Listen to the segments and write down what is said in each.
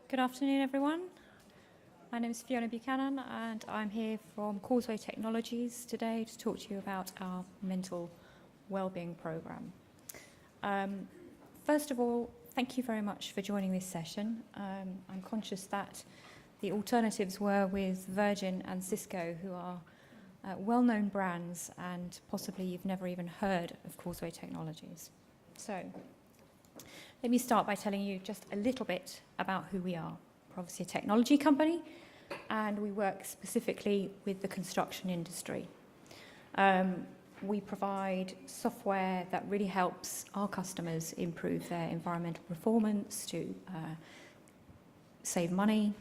Good afternoon, everyone. My name is Fiona Buchanan, and I'm here from Causeway Technologies today to talk to you about our mental wellbeing programme. First of all, thank you very much for joining this session. I'm conscious that the alternatives were with Virgin and Cisco, who are well-known brands, and possibly you've never even heard of Causeway Technologies. So, let me start by telling you just a little bit about who we are. We're obviously a technology company, and we work specifically with the construction industry. We provide software that really helps our customers improve their environmental performance, to save money.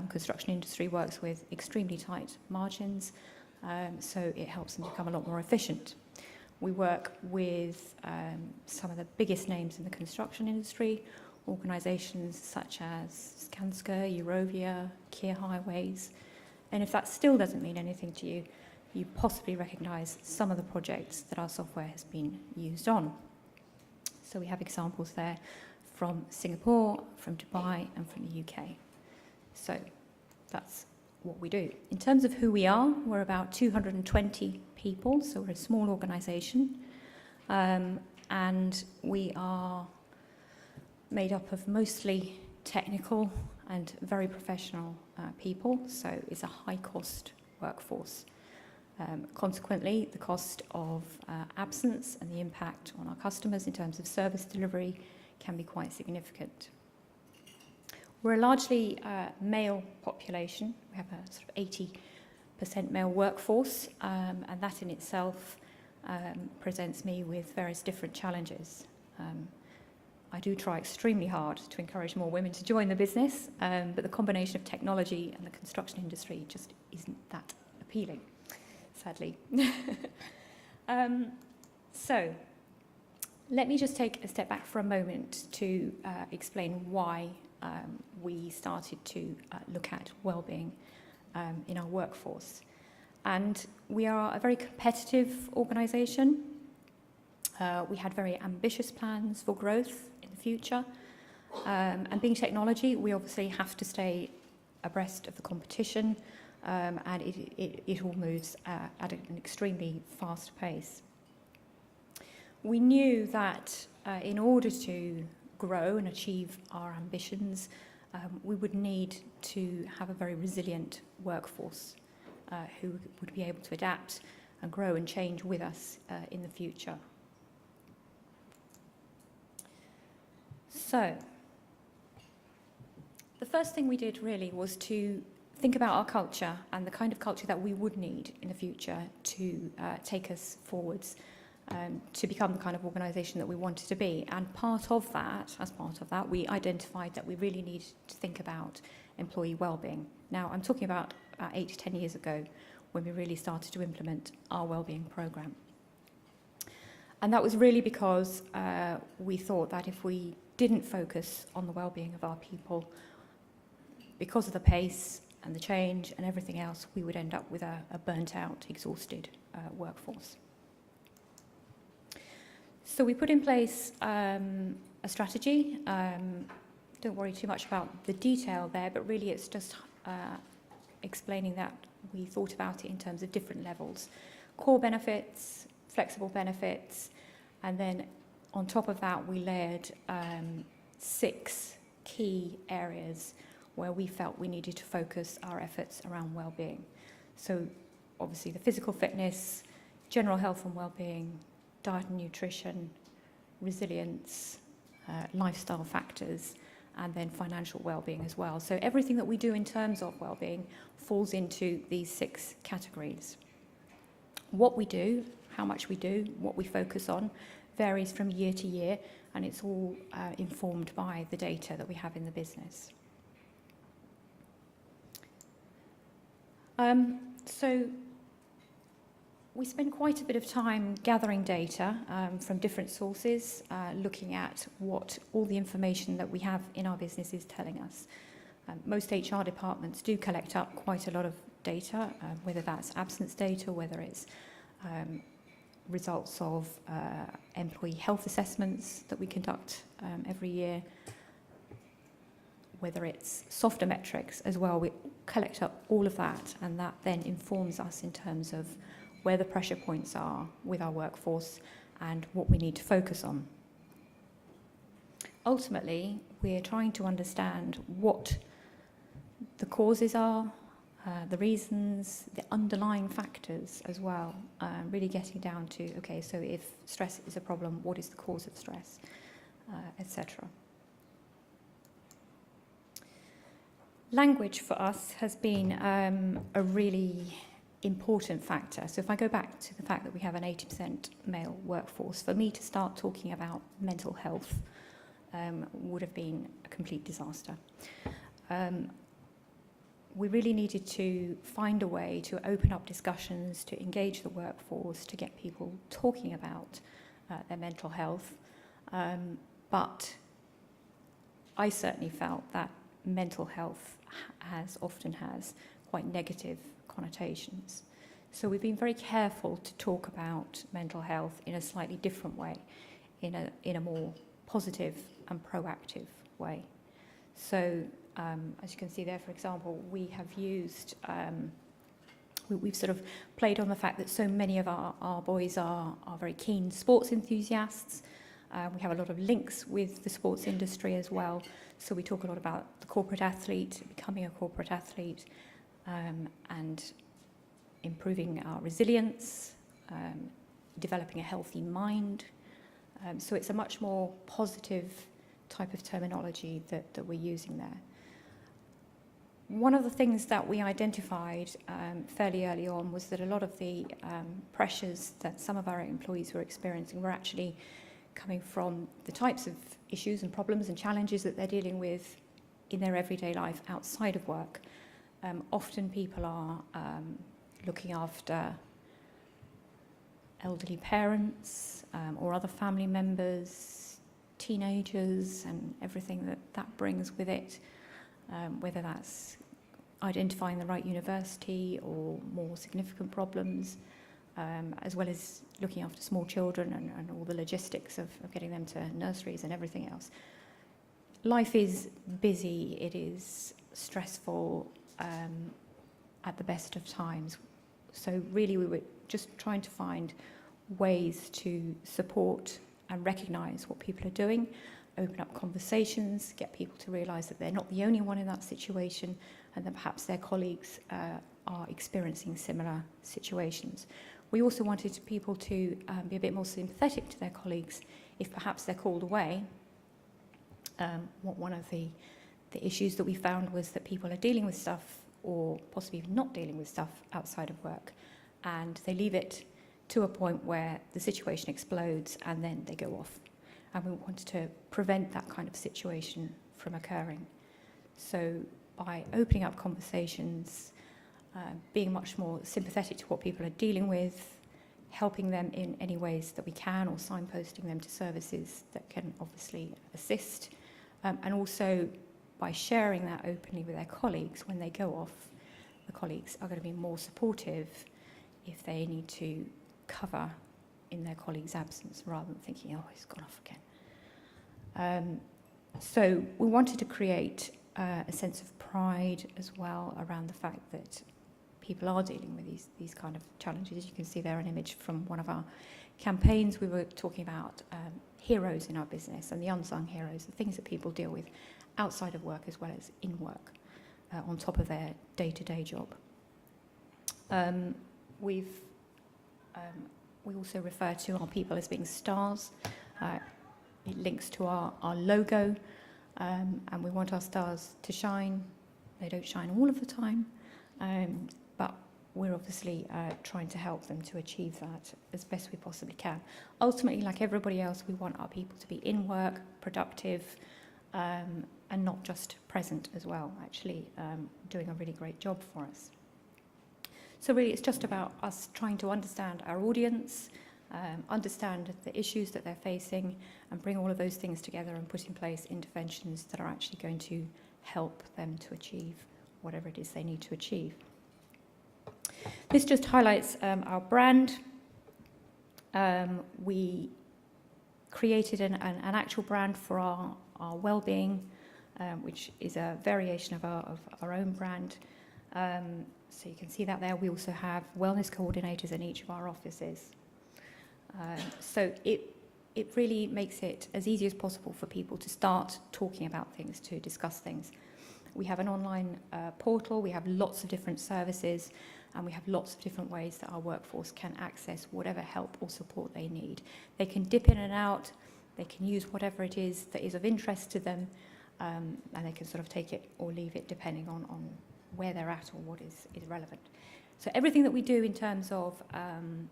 Construction industry works with extremely tight margins, so it helps them become a lot more efficient. We work with some of the biggest names in the construction industry, organisations such as Skanska, Eurovia, Kier Highways, and if that still doesn't mean anything to you, you possibly recognise some of the projects that our software has been used on. So we have examples there from Singapore, from Dubai, and from the UK. So that's what we do. In terms of who we are, we're about 220 people, so we're a small organisation, and we are made up of mostly technical and very professional people, so it's a high-cost workforce. Consequently, the cost of absence and the impact on our customers in terms of service delivery can be quite significant. We're a largely male population. We have a sort of 80% male workforce, and that in itself presents me with various different challenges. I do try extremely hard to encourage more women to join the business, but the combination of technology and the construction industry just isn't that appealing, sadly. So, let me just take a step back for a moment to explain why we started to look at wellbeing in our workforce. And we are a very competitive organisation. We had very ambitious plans for growth in the future. And being technology, we obviously have to stay abreast of the competition, and it all moves at an extremely fast pace. We knew that in order to grow and achieve our ambitions, we would need to have a very resilient workforce who would be able to adapt and grow and change with us in the future. So, the first thing we did really was to think about our culture and the kind of culture that we would need in the future to take us forwards, to become the kind of organisation that we wanted to be. And as part of that, we identified that we really needed to think about employee wellbeing. Now, I'm talking about 8 to 10 years ago, when we really started to implement our wellbeing programme. And that was really because we thought that if we didn't focus on the wellbeing of our people, because of the pace and the change and everything else, we would end up with a burnt-out, exhausted workforce. So we put in place a strategy. Don't worry too much about the detail there, but really it's just explaining that we thought about it in terms of different levels. Core benefits, flexible benefits, and then on top of that we layered 6 key areas where we felt we needed to focus our efforts around well-being. So obviously the physical fitness, general health and well-being, diet and nutrition, resilience, lifestyle factors, and then financial well-being as well. So everything that we do in terms of well-being falls into these 6 categories. What we do, how much we do, what we focus on varies from year to year, and it's all informed by the data that we have in the business. So we spend quite a bit of time gathering data from different sources, looking at what all the information that we have in our business is telling us. Most HR departments do collect up quite a lot of data, whether that's absence data, whether it's results of employee health assessments that we conduct every year, whether it's softer metrics as well. We collect up all of that, and that then informs us in terms of where the pressure points are with our workforce and what we need to focus on. Ultimately, we're trying to understand what the causes are, the reasons, the underlying factors as well, really getting down to, okay, so if stress is a problem, what is the cause of stress, etc. Language for us has been a really important factor. So if I go back to the fact that we have an 80% male workforce, for me to start talking about mental health would have been a complete disaster. We really needed to find a way to open up discussions, to engage the workforce, to get people talking about their mental health. But I certainly felt that mental health often has quite negative connotations. So we've been very careful to talk about mental health in a slightly different way, in a more positive and proactive way. So as you can see there, for example, we have used, we've sort of played on the fact that so many of our boys are very keen sports enthusiasts. We have a lot of links with the sports industry as well. So we talk a lot about the corporate athlete, becoming a corporate athlete, and improving our resilience, developing a healthy mind. So it's a much more positive type of terminology that we're using there. One of the things that we identified fairly early on was that a lot of the pressures that some of our employees were experiencing were actually coming from the types of issues and problems and challenges that they're dealing with in their everyday life outside of work. Often people are looking after elderly parents or other family members, teenagers, and everything that brings with it, whether that's identifying the right university or more significant problems, as well as looking after small children and all the logistics of getting them to nurseries and everything else. Life is busy, it is stressful at the best of times. So really we were just trying to find ways to support and recognise what people are doing, open up conversations, get people to realise that they're not the only one in that situation, and that perhaps their colleagues are experiencing similar situations. We also wanted people to be a bit more sympathetic to their colleagues if perhaps they're called away. One of the issues that we found was that people are dealing with stuff or possibly not dealing with stuff outside of work, and they leave it to a point where the situation explodes and then they go off. And we wanted to prevent that kind of situation from occurring. So by opening up conversations, being much more sympathetic to what people are dealing with, helping them in any ways that we can, or signposting them to services that can obviously assist, and also by sharing that openly with their colleagues when they go off, the colleagues are going to be more supportive if they need to cover in their colleague's absence, rather than thinking, oh, he's gone off again. So we wanted to create a sense of pride as well around the fact that people are dealing with these kind of challenges. You can see there an image from one of our campaigns. We were talking about heroes in our business and the unsung heroes, the things that people deal with outside of work as well as in work, on top of their day-to-day job. We also refer to our people as being stars. It links to our logo, and we want our stars to shine. They don't shine all of the time, but we're obviously trying to help them to achieve that as best we possibly can. Ultimately, like everybody else, we want our people to be in work, productive, and not just present as well, actually doing a really great job for us. So really it's just about us trying to understand our audience, understand the issues that they're facing, and bring all of those things together and put in place interventions that are actually going to help them to achieve whatever it is they need to achieve. This just highlights our brand. We created an actual brand for our wellbeing which is a variation of our own brand. So you can see that there. We also have wellness coordinators in each of our offices. So it really makes it as easy as possible for people to start talking about things, to discuss things. We have an online portal, we have lots of different services, and we have lots of different ways that our workforce can access whatever help or support they need. They can dip in and out, they can use whatever it is that is of interest to them, and they can sort of take it or leave it depending on where they're at or what is relevant. So everything that we do in terms of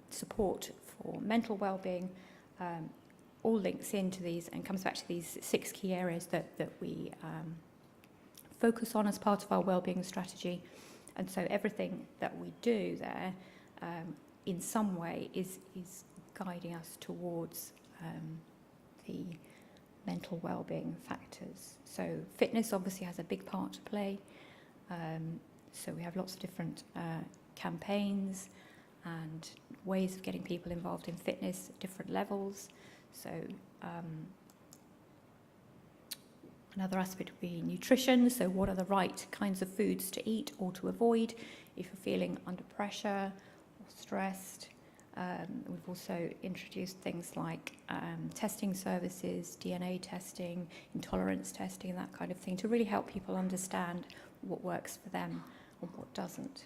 support for mental well-being all links into these and comes back to these 6 key areas that we focus on as part of our wellbeing strategy. And so everything that we do there in some way is guiding us towards the mental well-being factors. So fitness obviously has a big part to play. So we have lots of different campaigns and ways of getting people involved in fitness at different levels. So another aspect would be nutrition. So what are the right kinds of foods to eat or to avoid if you're feeling under pressure or stressed. We've also introduced things like testing services, DNA testing, intolerance testing, and that kind of thing to really help people understand what works for them and what doesn't.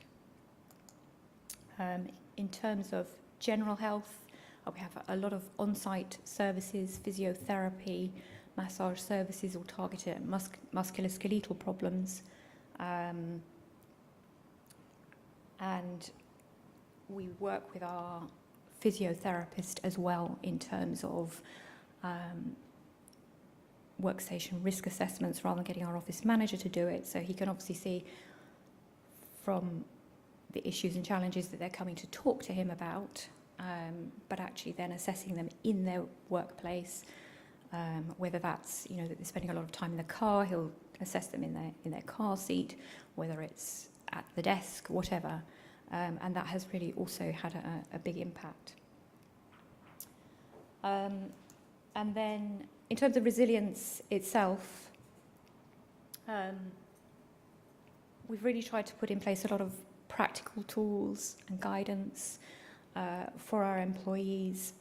In terms of general health, we have a lot of on-site services, physiotherapy, massage services, all targeted at musculoskeletal problems. And we work with our physiotherapist as well in terms of workstation risk assessments rather than getting our office manager to do it. So he can obviously see from the issues and challenges that they're coming to talk to him about, but actually then assessing them in their workplace, whether that's, that they're spending a lot of time in the car, he'll assess them in their car seat, whether it's at the desk, whatever. And that has really also had a big impact. And then in terms of resilience itself, we've really tried to put in place a lot of practical tools and guidance for our employees.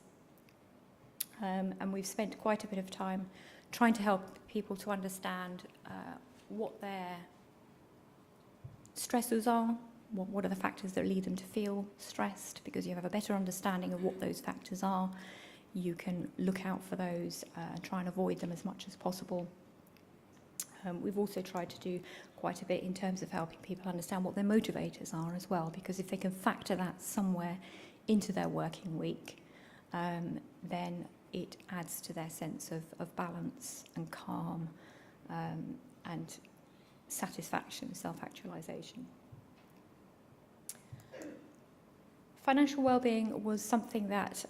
And we've spent quite a bit of time trying to help people to understand what their stressors are, what are the factors that lead them to feel stressed, because you have a better understanding of what those factors are. You can look out for those and try and avoid them as much as possible. We've also tried to do quite a bit in terms of helping people understand what their motivators are as well, because if they can factor that somewhere into their working week, then it adds to their sense of balance and calm and satisfaction, self-actualization. Financial wellbeing was something that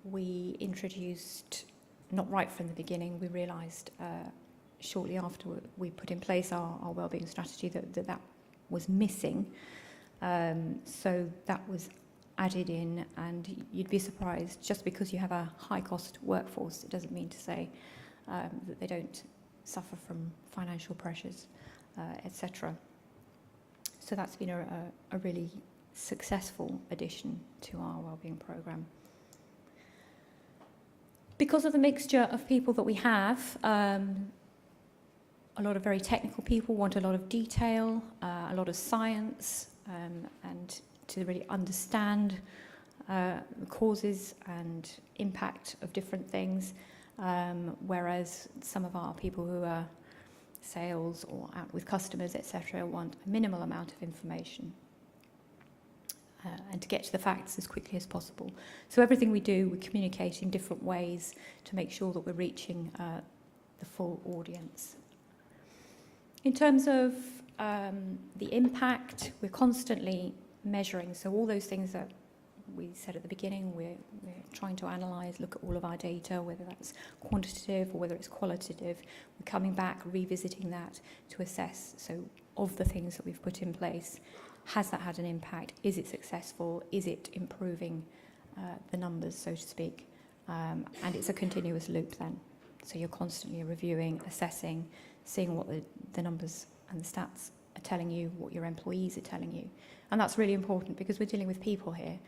we introduced not right from the beginning. We realised shortly after we put in place our wellbeing strategy that was missing. So that was added in, and you'd be surprised, just because you have a high-cost workforce, it doesn't mean to say that they don't suffer from financial pressures, etc. So that's been a really successful addition to our wellbeing programme. Because of the mixture of people that we have, a lot of very technical people want a lot of detail, a lot of science, and to really understand the causes and impact of different things, whereas some of our people who are sales or out with customers, etc., want a minimal amount of information and to get to the facts as quickly as possible. So everything we do, we communicate in different ways to make sure that we're reaching the full audience. In terms of the impact, we're constantly measuring. So all those things that we said at the beginning, we're trying to analyse, look at all of our data, whether that's quantitative or whether it's qualitative. We're coming back, revisiting that to assess, so of the things that we've put in place, has that had an impact? Is it successful? Is it improving the numbers, so to speak? And it's a continuous loop then. So you're constantly reviewing, assessing, seeing what the numbers and the stats are telling you, what your employees are telling you. And that's really important because we're dealing with people here.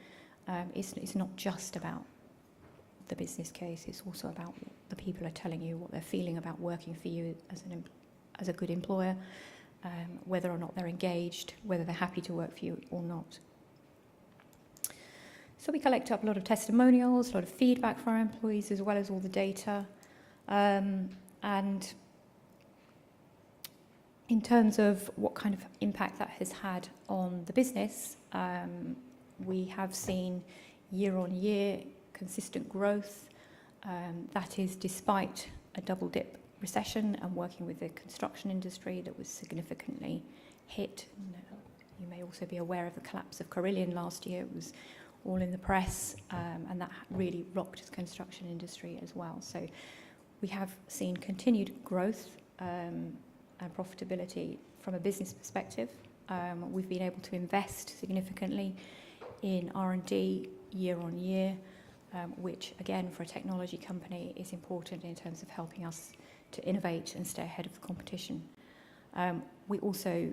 It's not just about the business case, it's also about what the people are telling you, what they're feeling about working for you as a good employer, whether or not they're engaged, whether they're happy to work for you or not. So we collect up a lot of testimonials, a lot of feedback from our employees, as well as all the data. And in terms of what kind of impact that has had on the business, we have seen year-on-year consistent growth. That is despite a double-dip recession and working with the construction industry that was significantly hit. You may also be aware of the collapse of Carillion last year. It was all in the press, and that really rocked the construction industry as well. So we have seen continued growth and profitability from a business perspective. We've been able to invest significantly in R&D year on year, which again for a technology company is important in terms of helping us to innovate and stay ahead of the competition. We also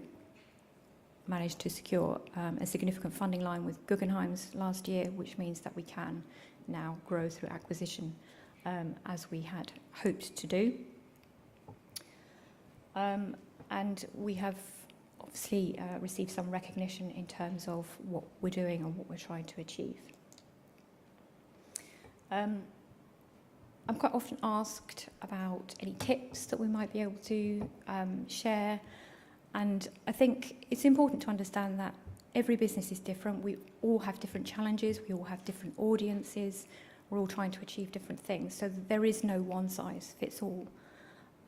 managed to secure a significant funding line with Guggenheim's last year, which means that we can now grow through acquisition as we had hoped to do. And we have obviously received some recognition in terms of what we're doing and what we're trying to achieve. I'm quite often asked about any tips that we might be able to share, and I think it's important to understand that every business is different. We all have different challenges, we all have different audiences, we're all trying to achieve different things, so there is no one size fits all.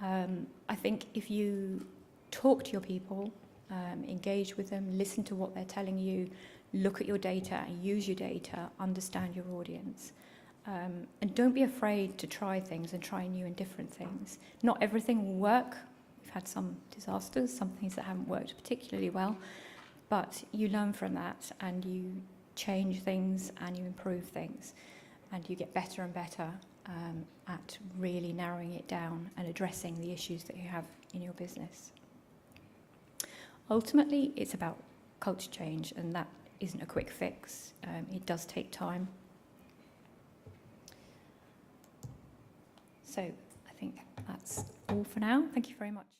I think if you talk to your people, engage with them, listen to what they're telling you, look at your data and use your data, understand your audience. And don't be afraid to try things and try new and different things. Not everything will work. We've had some disasters, some things that haven't worked particularly well, but you learn from that and you change things and you improve things and you get better and better at really narrowing it down and addressing the issues that you have in your business. Ultimately, it's about culture change, and that isn't a quick fix. It does take time. So I think that's all for now. Thank you very much.